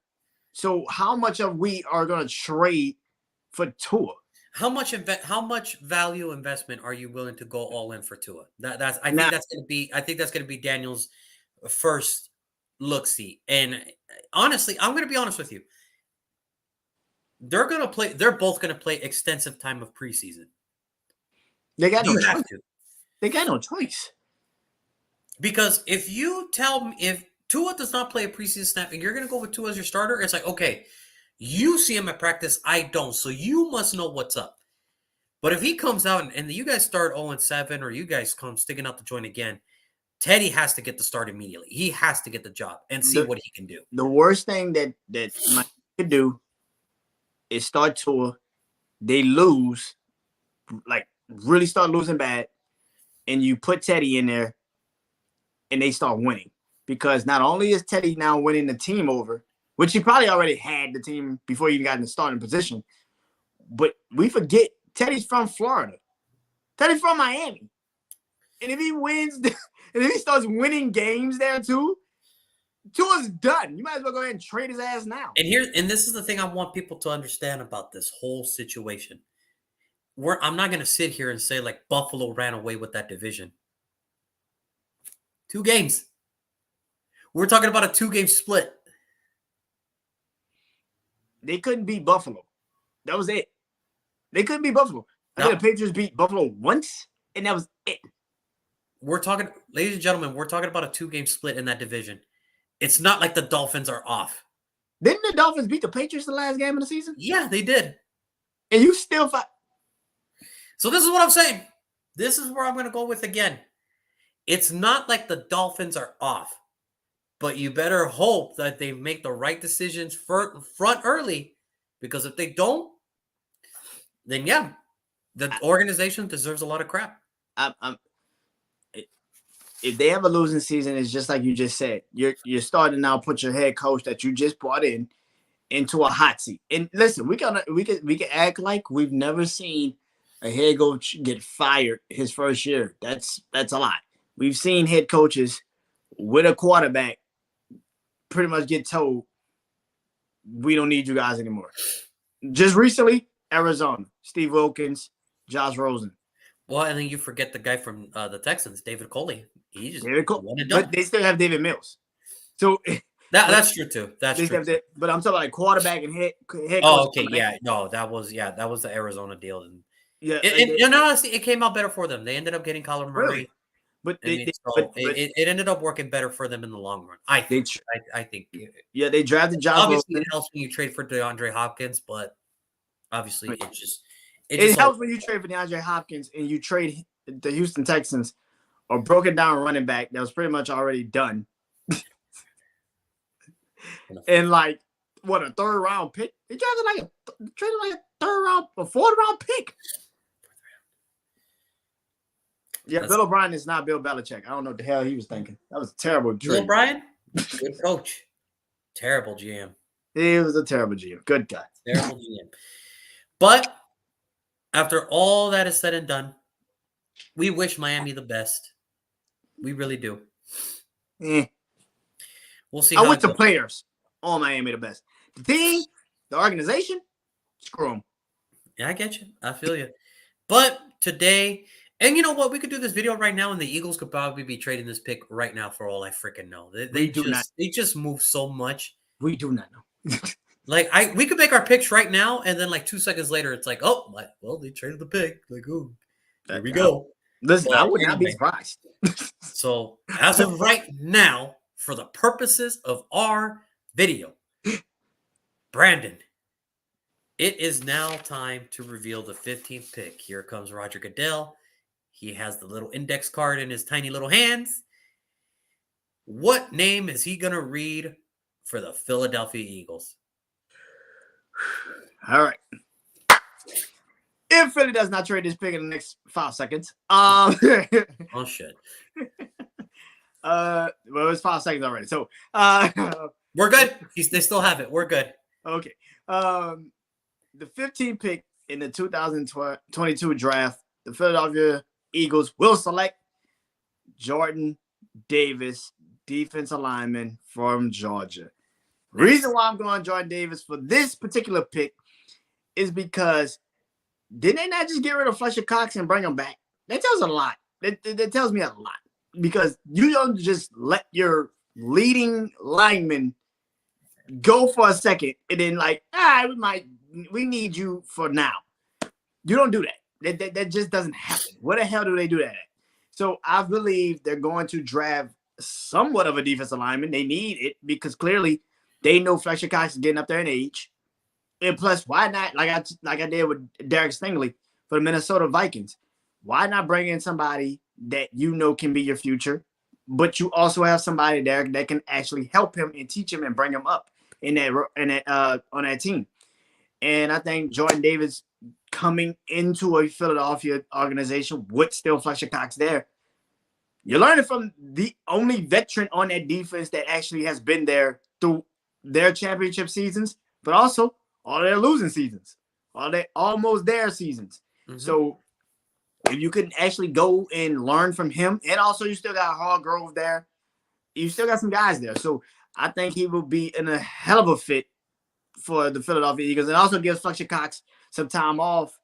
So how much of we are going to trade for Tua? How much value investment are you willing to go all in for Tua? I think that's going to be Daniel's first look-see. And honestly, I'm going to be honest with you. They're both going to play extensive time of preseason. They got no choice. They got no choice. Because if you tell me, if Tua does not play a preseason snap and you're going to go with Tua as your starter, it's like, okay, you see him at practice, I don't. So you must know what's up. But if he comes out and you guys start 0-7 or you guys come sticking out the joint again, Teddy has to get the start immediately. He has to get the job and see what he can do. The worst thing that Mike could do is start Tua. They lose, like really start losing bad, and you put Teddy in there and they start winning. Because not only is Teddy now winning the team over, which he probably already had the team before he even got in the starting position, but we forget Teddy's from Florida. Teddy's from Miami. And if he wins, and if he starts winning games there too, Tua's done. You might as well go ahead and trade his ass now. And this is the thing I want people to understand about this whole situation. I'm not going to sit here and say like Buffalo ran away with that division. 2 games. We're talking about a 2-game split. They couldn't beat Buffalo. That was it. They couldn't beat Buffalo. I think the Patriots beat Buffalo once, and that was it. We're talking, ladies and gentlemen, we're talking about a 2-game split in that division. It's not like the Dolphins are off. Didn't the Dolphins beat the Patriots the last game of the season? Yeah, they did. And you still fight. So this is what I'm saying. This is where I'm going to go with again. It's not like the Dolphins are off, but you better hope that they make the right decisions front early, because if they don't, then yeah, the organization deserves a lot of crap. If they have a losing season, it's just like you just said. You're starting now put your head coach that you just brought into a hot seat. And listen, we can act like we've never seen a head coach get fired his first year. That's a lot. We've seen head coaches with a quarterback pretty much get told, we don't need you guys anymore. Just recently, Arizona, Steve Wilkins, Josh Rosen. Well, and then you forget the guy from the Texans, David Coley. He just but they still have David Mills. So that's true too. That's true. But I'm talking like quarterback and head coach. Oh, okay, yeah, no, that was the Arizona deal, and yeah, and honestly, it came out better for them. They ended up getting Kyler Murray, really? But it ended up working better for them in the long run. I think. Yeah, they drafted Josh. Obviously, it helps when you trade for DeAndre Hopkins, but obviously, it helps when you trade for DeAndre Hopkins and you trade the Houston Texans or broken down running back that was pretty much already done. And like what, a third round pick? They traded like a third round, a fourth round pick. Yeah, Bill O'Brien is not Bill Belichick. I don't know what the hell he was thinking. That was a terrible trade. Bill O'Brien, good coach. Terrible GM. He was a terrible GM. Good guy. Terrible GM. But after all that is said and done, we wish Miami the best. We really do. We'll see. I wish the players on Miami the best. The team, the organization, screw them. Yeah, I get you. I feel you. But today, and you know what? We could do this video right now, and the Eagles could probably be trading this pick right now for all I freaking know. They just move so much. We do not know. Like we could make our picks right now, and then like 2 seconds later, it's like, oh, well, they traded the pick. Like, oh, there we go. Listen, I would not be surprised. So as of right now, for the purposes of our video, Brandon, it is now time to reveal the 15th pick. Here comes Roger Goodell. He has the little index card in his tiny little hands. What name is he going to read for the Philadelphia Eagles? All right. If Philly does not trade this pick in the next 5 seconds, oh shit. Well, it's 5 seconds already. So we're good. They still have it. We're good. Okay. The 15th pick in the 2022 draft, the Philadelphia Eagles will select Jordan Davis, defensive lineman from Georgia. Reason why I'm going Jordan Davis for this particular pick is because did they not just get rid of Fletcher Cox and bring him back? That tells a lot. That tells me a lot. Because you don't just let your leading lineman go for a second and then like, we need you for now. You don't do that. That just doesn't happen. Where the hell do they do that at? So I believe they're going to draft somewhat of a defensive lineman. They need it because clearly they know Fletcher Cox is getting up there in age. And plus, why not, like I did with Derek Stingley for the Minnesota Vikings, why not bring in somebody that you know can be your future, but you also have somebody there that can actually help him and teach him and bring him up on that team. And I think Jordan Davis coming into a Philadelphia organization with still Fletcher Cox there, you're learning from the only veteran on that defense that actually has been there through their championship seasons, but also all their losing seasons, all their almost there seasons. Mm-hmm. So if you can actually go and learn from him, and also you still got Hargrove there, you still got some guys there. So I think he will be in a hell of a fit for the Philadelphia Eagles, and also gives Fletcher Cox some time off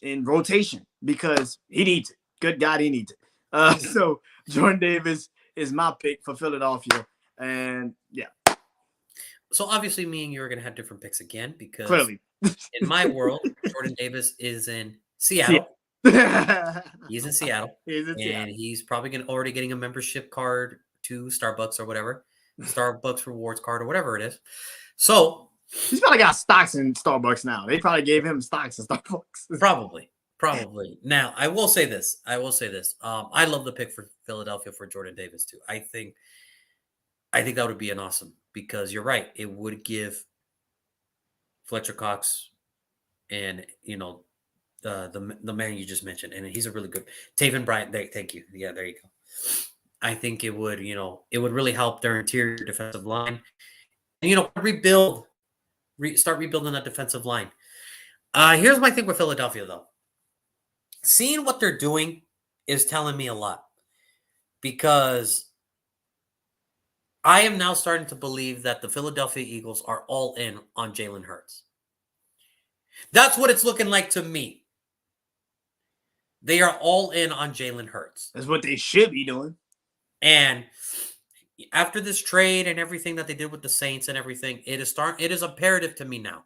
in rotation because he needs it. Good God, he needs it. So Jordan Davis is my pick for Philadelphia, and yeah. So obviously, me and you are going to have different picks again because clearly, in my world, Jordan Davis is in Seattle. He's in Seattle, and he's probably already getting a membership card to Starbucks or whatever, Starbucks rewards card or whatever it is. So he's probably got stocks in Starbucks now. They probably gave him stocks in Starbucks. Probably. Now, I will say this. I love the pick for Philadelphia for Jordan Davis too. I think that would be an awesome, because you're right. It would give Fletcher Cox and the man you just mentioned, and he's a really good Taven Bryant. Thank you. Yeah, there you go. I think it would really help their interior defensive line, and start rebuilding that defensive line. Here's my thing with Philadelphia though. seeing what they're doing is telling me a lot because I am now starting to believe that the Philadelphia Eagles are all in on Jalen Hurts. That's what it's looking like to me. They are all in on Jalen Hurts. That's what they should be doing. And after this trade and everything that they did with the Saints and everything, it is imperative to me now.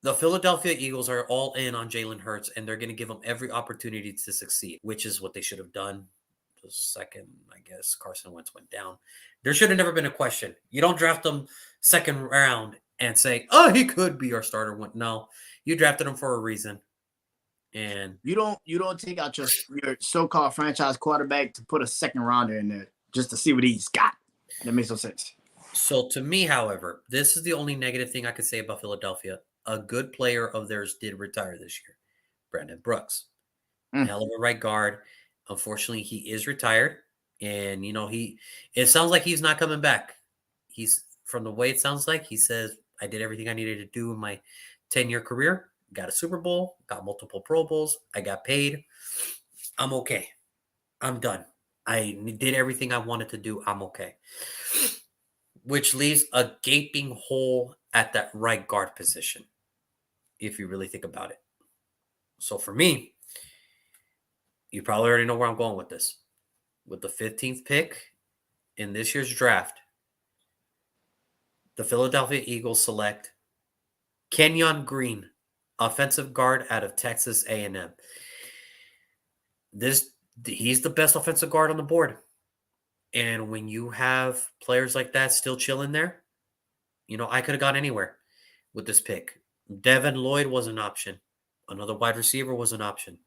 The Philadelphia Eagles are all in on Jalen Hurts, and they're going to give him every opportunity to succeed, which is what they should have done the second, I guess, Carson Wentz went down. There should have never been a question. You don't draft him second round and say, oh, he could be our starter. No, you drafted him for a reason. And you don't take out your so-called franchise quarterback to put a second rounder in there just to see what he's got. That makes no sense. So to me, however, this is the only negative thing I could say about Philadelphia. A good player of theirs did retire this year, Brandon Brooks. Hell of a right guard. Unfortunately, he is retired. And, it sounds like he's not coming back. From the way it sounds like, he says, I did everything I needed to do in my 10-year career. Got a Super Bowl, got multiple Pro Bowls. I got paid. I'm okay. I'm done. I did everything I wanted to do. I'm okay. Which leaves a gaping hole at that right guard position, if you really think about it. So for me, you probably already know where I'm going with this. With the 15th pick in this year's draft, the Philadelphia Eagles select Kenyon Green, offensive guard out of Texas A&M. He's the best offensive guard on the board. And when you have players like that still chilling there, I could have gone anywhere with this pick. Devin Lloyd was an option. Another wide receiver was an option.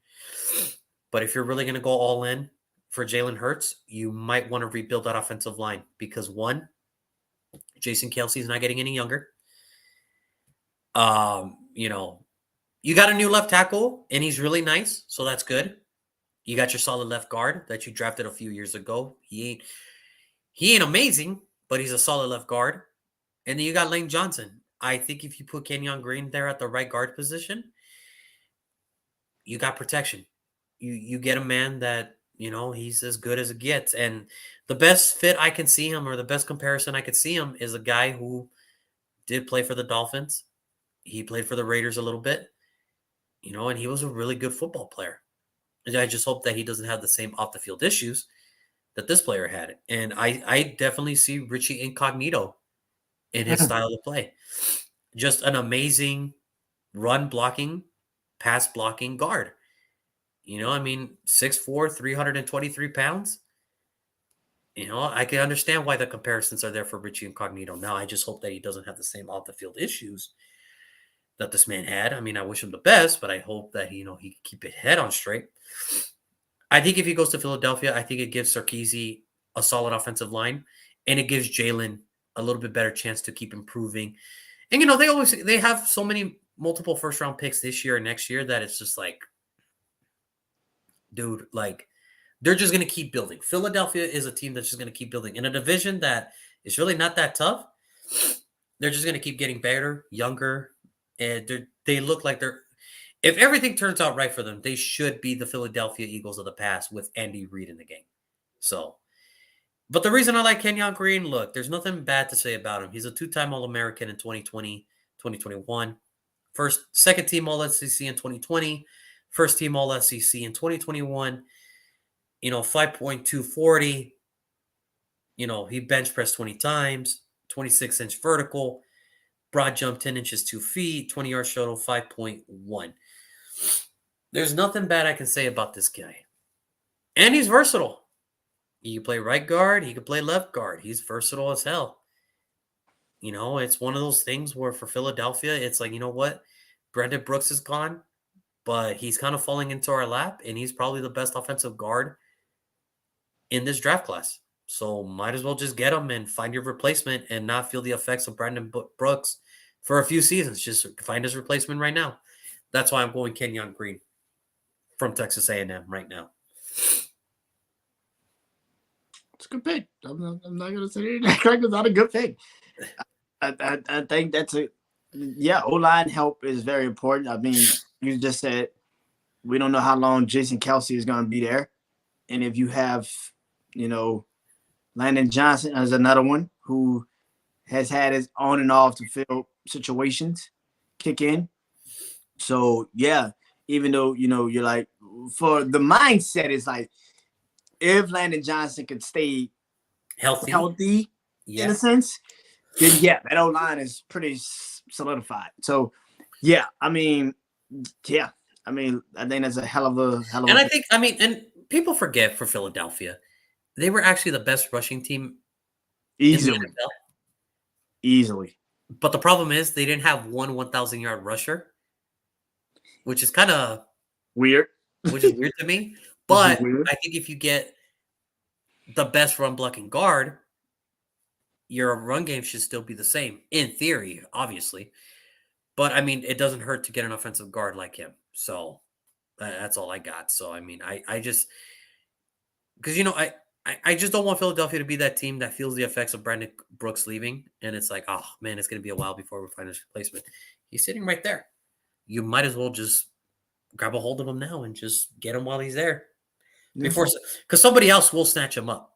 But if you're really going to go all in for Jalen Hurts, you might want to rebuild that offensive line because, one, Jason Kelce's not getting any younger. You got a new left tackle, and he's really nice, so that's good. You got your solid left guard that you drafted a few years ago. He ain't amazing, but he's a solid left guard. And then you got Lane Johnson. I think if you put Kenyon Green there at the right guard position, you got protection. You get a man that, he's as good as it gets. And the best fit I can see him, or the best comparison I could see him, is a guy who did play for the Dolphins. He played for the Raiders a little bit, and he was a really good football player. And I just hope that he doesn't have the same off-the-field issues that this player had. And I definitely see Richie Incognito in his style of play. Just an amazing run blocking, pass blocking guard. 6'4", 323 pounds. I can understand why the comparisons are there for Richie Incognito. Now, I just hope that he doesn't have the same off-the-field issues that this man had. I wish him the best, but I hope that, he can keep his head on straight. I think if he goes to Philadelphia, I think it gives Sarkisian a solid offensive line, and it gives Jalen a little bit better chance to keep improving. And, they have so many multiple first-round picks this year and next year that it's just like, dude, they're just going to keep building. Philadelphia is a team that's just going to keep building. In a division that is really not that tough, they're just going to keep getting better, younger, and they look like they're – if everything turns out right for them, they should be the Philadelphia Eagles of the past with Andy Reid in the game. But the reason I like Kenyon Green, look, there's nothing bad to say about him. He's a two-time All-American in 2020, 2021. Second-team All-SEC in 2020. First-team All-SEC in 2021. 5.240. He bench pressed 20 times, 26-inch vertical, broad jump 10 inches 2 feet, 20-yard shuttle 5.1. There's nothing bad I can say about this guy. And he's versatile. He can play right guard. He can play left guard. He's versatile as hell. It's one of those things where for Philadelphia, it's like, what? Brandon Brooks is gone, but he's kind of falling into our lap, and he's probably the best offensive guard in this draft class. So might as well just get him and find your replacement and not feel the effects of Brandon Brooks for a few seasons. Just find his replacement right now. That's why I'm going Kenyon Green from Texas A&M right now. It's a good pick. I'm not going to say it's not a good pick. I think that's O-line help is very important. You just said We don't know how long Jason Kelsey is going to be there. And if you have, Landon Johnson as another one who has had his on and off the field situations kick in. So, yeah, even though, you're like, for the mindset is like, if Landon Johnson could stay healthy in a sense, then yeah, that O-line is pretty solidified. So, yeah, I think that's a hell of a. And people forget for Philadelphia, they were actually the best rushing team easily. in the NFL. Easily. But the problem is they didn't have 1,000-yard rusher, which is kind of weird. Which is weird to me. But I think if you get the best run blocking guard, your run game should still be the same in theory, obviously. But it doesn't hurt to get an offensive guard like him. So that's all I got. So I just because I just don't want Philadelphia to be that team that feels the effects of Brandon Brooks leaving, and it's like, oh man, it's going to be a while before we find his replacement. He's sitting right there. You might as well just grab a hold of him now and just get him while he's there, because somebody else will snatch him up.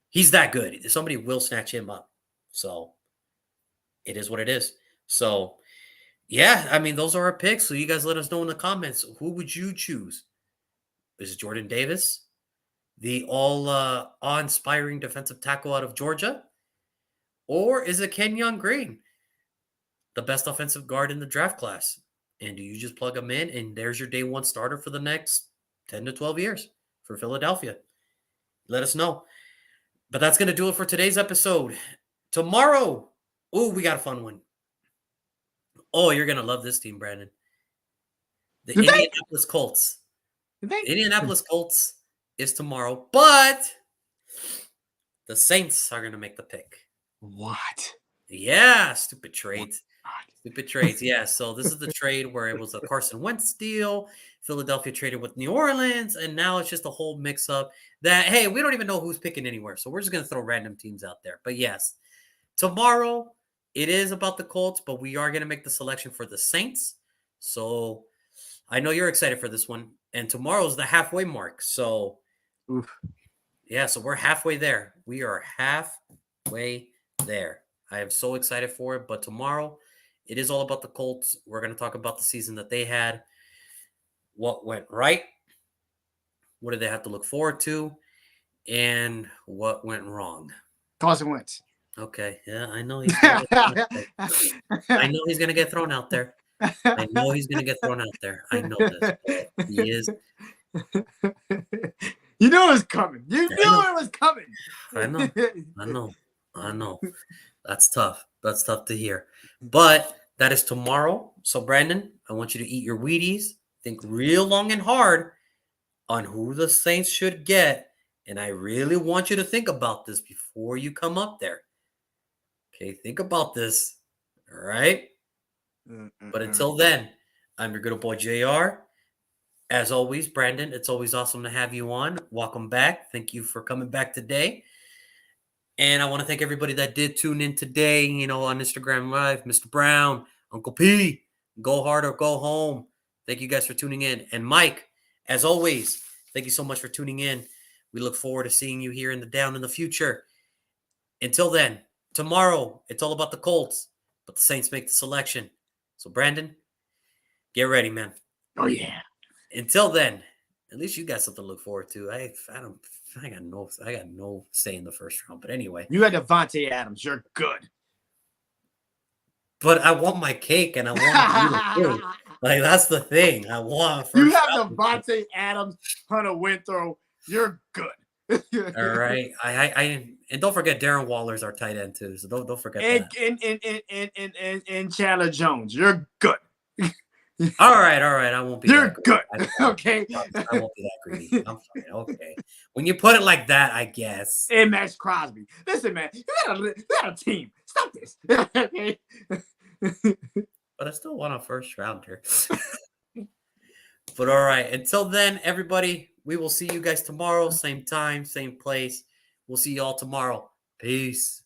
He's that good. Somebody will snatch him up. So it is what it is. So yeah, those are our picks. So you guys let us know in the comments. Who would you choose? Is it Jordan Davis, the awe-inspiring defensive tackle out of Georgia? Or is it Kenyon Green, the best offensive guard in the draft class? And do you just plug him in, and there's your day one starter for the next 10 to 12 years for Philadelphia? Let us know. But that's going to do it for today's episode. Tomorrow, we got a fun one. Oh, you're going to love this team, Brandon. The Indianapolis Colts. The Indianapolis Colts is tomorrow, but the Saints are going to make the pick. What? Yeah, stupid trades. Stupid trades, yeah. So this is the trade where it was a Carson Wentz deal. Philadelphia traded with New Orleans, and now it's just a whole mix-up that, hey, we don't even know who's picking anywhere, so we're just going to throw random teams out there. But yes, tomorrow it is about the Colts, but we are going to make the selection for the Saints. So I know you're excited for this one, and tomorrow's the halfway mark. So, yeah, so we're halfway there. We are halfway there. I am so excited for it, but tomorrow it is all about the Colts. We're going to talk about the season that they had, what went right, what did they have to look forward to, and what went wrong. Carson Wentz. Okay, yeah, I know he's going to get thrown out there. I know he's going to get thrown out there. I know this. He is. You know it was coming. You knew it was coming. I know. That's tough. That's tough to hear. But that is tomorrow. So, Brandon, I want you to eat your Wheaties. Think real long and hard on who the Saints should get. And I really want you to think about this before you come up there. Okay, think about this. All right? But until then, I'm your good old boy, JR. As always, Brandon, it's always awesome to have you on. Welcome back. Thank you for coming back today. And I want to thank everybody that did tune in today, on Instagram Live. Mr. Brown, Uncle P, go hard or go home. Thank you guys for tuning in. And Mike, as always, thank you so much for tuning in. We look forward to seeing you here down in the future. Until then, tomorrow, it's all about the Colts, but the Saints make the selection. So, Brandon, get ready, man. Oh, yeah. Until then, at least you got something to look forward to. I got no say in the first round. But anyway, you had Devontae Adams. You're good. But I want my cake, and I want you to too. Like, that's the thing. I want. You have Devontae Adams, Hunter Winthrow. You're good. All right. And don't forget Darren Waller's our tight end too. So don't forget that. And Chandler Jones. You're good. All right. I won't be. You're good. Okay. I won't be that greedy. I'm fine. Okay. When you put it like that, I guess. And Max Crosby. Listen, man, you got a team. Stop this. Okay. But I still want a first rounder. But all right. Until then, everybody, we will see you guys tomorrow. Same time, same place. We'll see you all tomorrow. Peace.